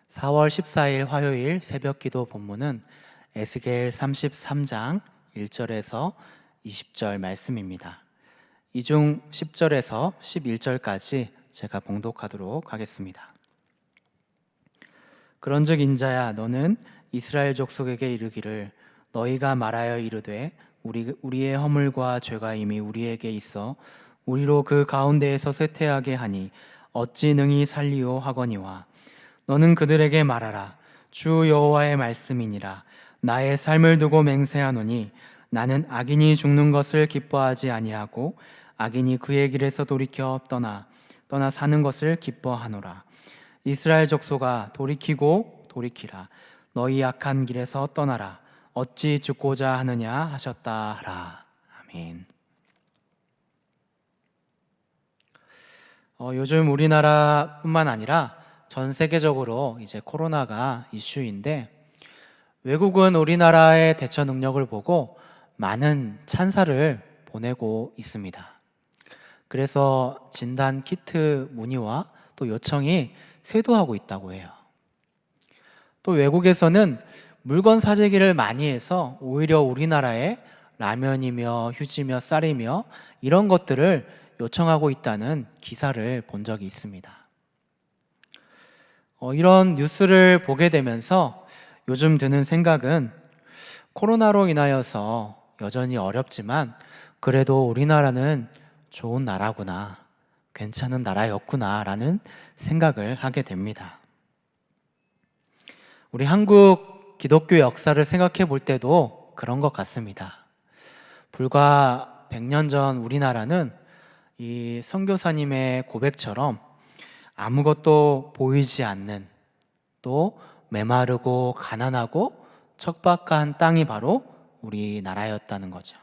4월 14일 화요일 새벽기도 본문은 에스겔 33장 1절에서 20절 말씀입니다. 이 중 10절에서 11절까지 제가 봉독하도록 하겠습니다. 그런즉 인자야, 너는 이스라엘 족속에게 이르기를, 너희가 말하여 이르되 우리의 허물과 죄가 이미 우리에게 있어 우리로 그 가운데에서 쇠퇴하게 하니 어찌 능히 살리오 하거니와, 너는 그들에게 말하라. 주 여호와의 말씀이니라. 나의 삶을 두고 맹세하노니 나는 악인이 죽는 것을 기뻐하지 아니하고 악인이 그의 길에서 돌이켜 떠나 사는 것을 기뻐하노라. 이스라엘 족속아, 돌이키고 돌이키라. 너희 악한 길에서 떠나라. 어찌 죽고자 하느냐 하셨다 하라. 아멘. 요즘 우리나라뿐만 아니라 전 세계적으로 이제 코로나가 이슈인데, 외국은 우리나라의 대처 능력을 보고 많은 찬사를 보내고 있습니다. 그래서 진단 키트 문의와 또 요청이 쇄도하고 있다고 해요. 또 외국에서는 물건 사재기를 많이 해서 오히려 우리나라에 라면이며 휴지며 쌀이며 이런 것들을 요청하고 있다는 기사를 본 적이 있습니다. 이런 뉴스를 보게 되면서 요즘 드는 생각은, 코로나로 인하여서 여전히 어렵지만 그래도 우리나라는 좋은 나라구나, 괜찮은 나라였구나 라는 생각을 하게 됩니다. 우리 한국 기독교 역사를 생각해 볼 때도 그런 것 같습니다. 불과 100년 전 우리나라는 이 선교사님의 고백처럼 아무것도 보이지 않는, 또 메마르고 가난하고 척박한 땅이 바로 우리나라였다는 거죠.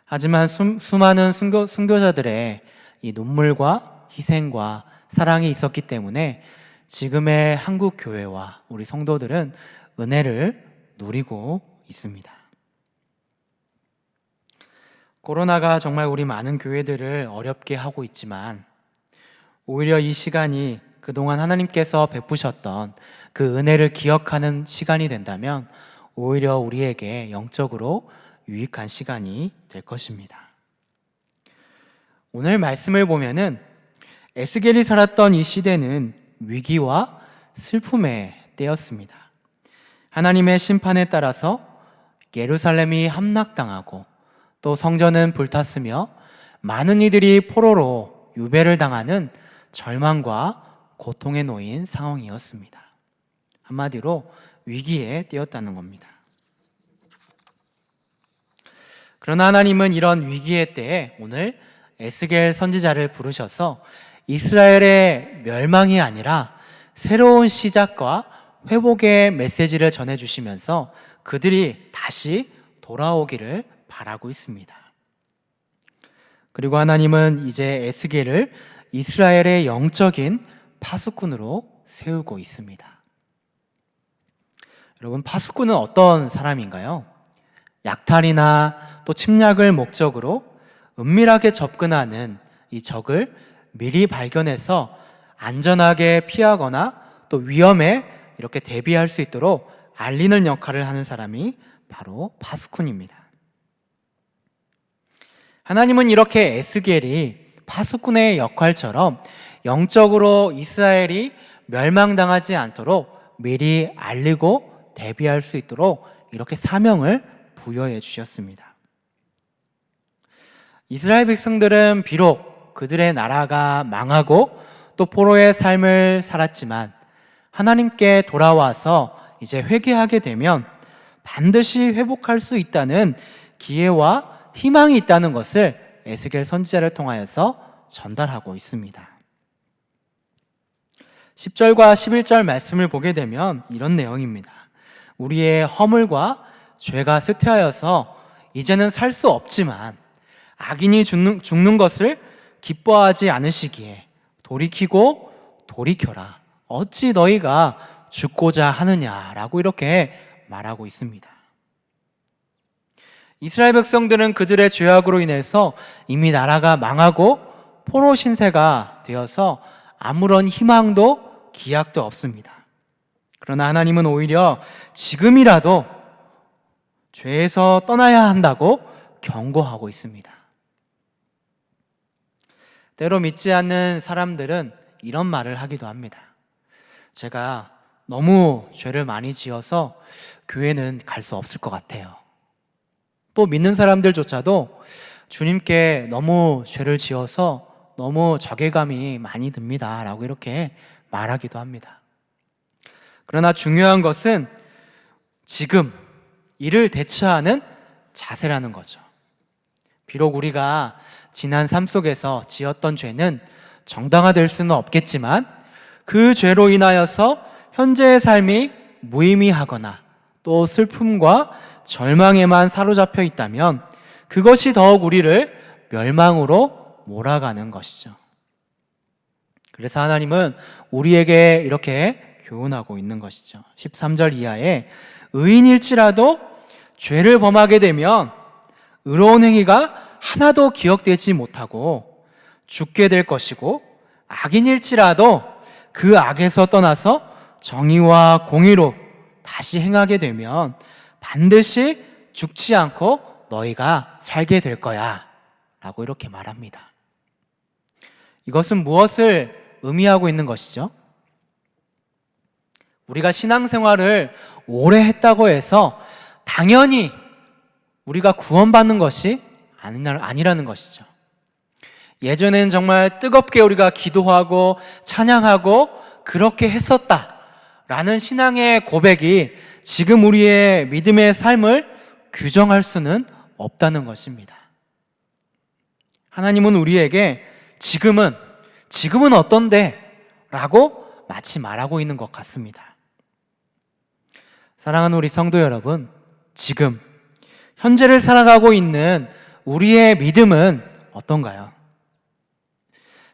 하지만 수많은 순교자들의 이 눈물과 희생과 사랑이 있었기 때문에 지금의 한국 교회와 우리 성도들은 은혜를 누리고 있습니다. 코로나가 정말 우리 많은 교회들을 어렵게 하고 있지만, 오히려 이 시간이 그동안 하나님께서 베푸셨던 그 은혜를 기억하는 시간이 된다면 오히려 우리에게 영적으로 유익한 시간이 될 것입니다. 오늘 말씀을 보면은 에스겔이 살았던 이 시대는 위기와 슬픔의 때였습니다. 하나님의 심판에 따라서 예루살렘이 함락당하고 또 성전은 불탔으며 많은 이들이 포로로 유배를 당하는 절망과 고통에 놓인 상황이었습니다. 한마디로 위기에 뛰었다는 겁니다. 그러나 하나님은 이런 위기의 때에 오늘 에스겔 선지자를 부르셔서 이스라엘의 멸망이 아니라 새로운 시작과 회복의 메시지를 전해주시면서 그들이 다시 돌아오기를 바라고 있습니다. 그리고 하나님은 이제 에스겔을 이스라엘의 영적인 파수꾼으로 세우고 있습니다. 여러분, 파수꾼은 어떤 사람인가요? 약탈이나 또 침략을 목적으로 은밀하게 접근하는 이 적을 미리 발견해서 안전하게 피하거나 또 위험에 이렇게 대비할 수 있도록 알리는 역할을 하는 사람이 바로 파수꾼입니다. 하나님은 이렇게 에스겔이 파수꾼의 역할처럼 영적으로 이스라엘이 멸망당하지 않도록 미리 알리고 대비할 수 있도록 이렇게 사명을 부여해 주셨습니다. 이스라엘 백성들은 비록 그들의 나라가 망하고 또 포로의 삶을 살았지만 하나님께 돌아와서 이제 회개하게 되면 반드시 회복할 수 있다는 기회와 희망이 있다는 것을 에스겔 선지자를 통하여서 전달하고 있습니다. 10절과 11절 말씀을 보게 되면 이런 내용입니다. 우리의 허물과 죄가 쇠퇴하여서 이제는 살 수 없지만 악인이 죽는 것을 기뻐하지 않으시기에 돌이키고 돌이켜라. 어찌 너희가 죽고자 하느냐라고 이렇게 말하고 있습니다. 이스라엘 백성들은 그들의 죄악으로 인해서 이미 나라가 망하고 포로 신세가 되어서 아무런 희망도 기약도 없습니다. 그러나 하나님은 오히려 지금이라도 죄에서 떠나야 한다고 경고하고 있습니다. 때로 믿지 않는 사람들은 이런 말을 하기도 합니다. 제가 너무 죄를 많이 지어서 교회는 갈 수 없을 것 같아요. 또 믿는 사람들조차도 주님께 너무 죄를 지어서 너무 적외감이 많이 듭니다 라고 이렇게 말하기도 합니다. 그러나 중요한 것은 지금 이를 대처하는 자세라는 거죠. 비록 우리가 지난 삶 속에서 지었던 죄는 정당화될 수는 없겠지만 그 죄로 인하여서 현재의 삶이 무의미하거나 또 슬픔과 절망에만 사로잡혀 있다면 그것이 더욱 우리를 멸망으로 몰아가는 것이죠. 그래서 하나님은 우리에게 이렇게 교훈하고 있는 것이죠. 13절 이하에 의인일지라도 죄를 범하게 되면 의로운 행위가 하나도 기억되지 못하고 죽게 될 것이고, 악인일지라도 그 악에서 떠나서 정의와 공의로 다시 행하게 되면 반드시 죽지 않고 너희가 살게 될 거야 라고 이렇게 말합니다. 이것은 무엇을 의미하고 있는 것이죠? 우리가 신앙생활을 오래 했다고 해서 당연히 우리가 구원받는 것이 아니라는 것이죠. 예전에는 정말 뜨겁게 우리가 기도하고 찬양하고 그렇게 했었다라는 신앙의 고백이 지금 우리의 믿음의 삶을 규정할 수는 없다는 것입니다. 하나님은 우리에게 지금은 어떤데? 라고 마치 말하고 있는 것 같습니다. 사랑하는 우리 성도 여러분, 지금 현재를 살아가고 있는 우리의 믿음은 어떤가요?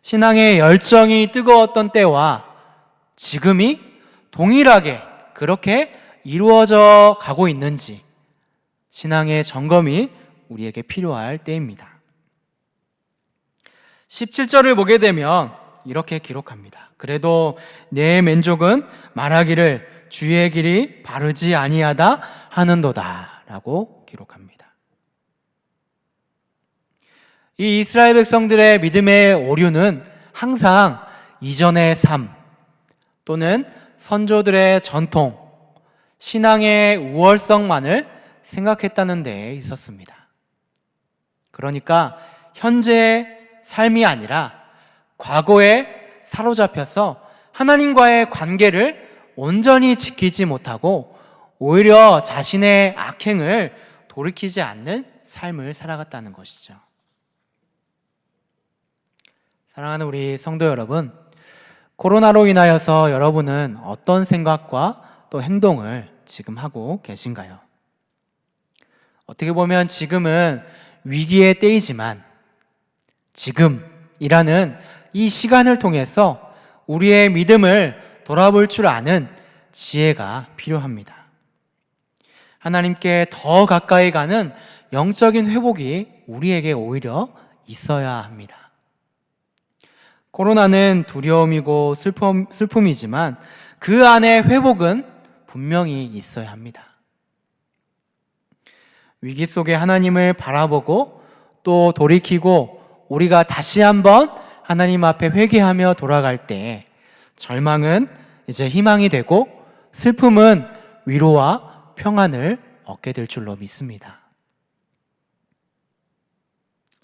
신앙의 열정이 뜨거웠던 때와 지금이 동일하게 그렇게 이루어져 가고 있는지 신앙의 점검이 우리에게 필요할 때입니다. 17절을 보게 되면 이렇게 기록합니다. 그래도 내 민족은 말하기를 주의 길이 바르지 아니하다 하는도다 라고 기록합니다. 이 이스라엘 백성들의 믿음의 오류는 항상 이전의 삶 또는 선조들의 전통, 신앙의 우월성만을 생각했다는 데에 있었습니다. 그러니까 현재의 삶이 아니라 과거에 사로잡혀서 하나님과의 관계를 온전히 지키지 못하고 오히려 자신의 악행을 돌이키지 않는 삶을 살아갔다는 것이죠. 사랑하는 우리 성도 여러분, 코로나로 인하여서 여러분은 어떤 생각과 또 행동을 지금 하고 계신가요? 어떻게 보면 지금은 위기의 때이지만 지금이라는 이 시간을 통해서 우리의 믿음을 돌아볼 줄 아는 지혜가 필요합니다. 하나님께 더 가까이 가는 영적인 회복이 우리에게 오히려 있어야 합니다. 코로나는 두려움이고 슬픔이지만 그 안에 회복은 분명히 있어야 합니다. 위기 속에 하나님을 바라보고 또 돌이키고 우리가 다시 한번 하나님 앞에 회개하며 돌아갈 때 절망은 이제 희망이 되고 슬픔은 위로와 평안을 얻게 될 줄로 믿습니다.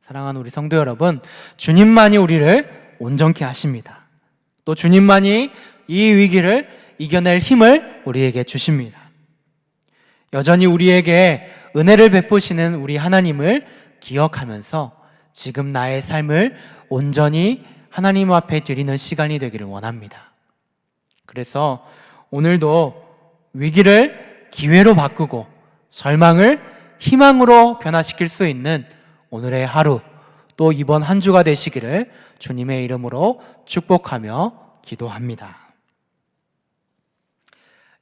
사랑하는 우리 성도 여러분, 주님만이 우리를 온전케 하십니다. 또 주님만이 이 위기를 이겨낼 힘을 우리에게 주십니다. 여전히 우리에게 은혜를 베푸시는 우리 하나님을 기억하면서 지금 나의 삶을 온전히 하나님 앞에 드리는 시간이 되기를 원합니다. 그래서 오늘도 위기를 기회로 바꾸고 절망을 희망으로 변화시킬 수 있는 오늘의 하루, 또 이번 한 주가 되시기를 주님의 이름으로 축복하며 기도합니다.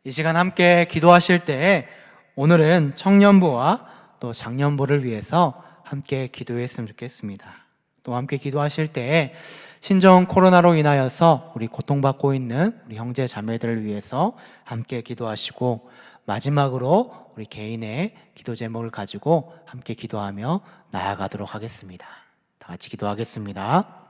이 시간 함께 기도하실 때 오늘은 청년부와 또 장년부를 위해서 함께 기도했으면 좋겠습니다. 또 함께 기도하실 때에 신종 코로나로 인하여서 우리 고통받고 있는 우리 형제 자매들을 위해서 함께 기도하시고, 마지막으로 우리 개인의 기도 제목을 가지고 함께 기도하며 나아가도록 하겠습니다. 다 같이 기도하겠습니다.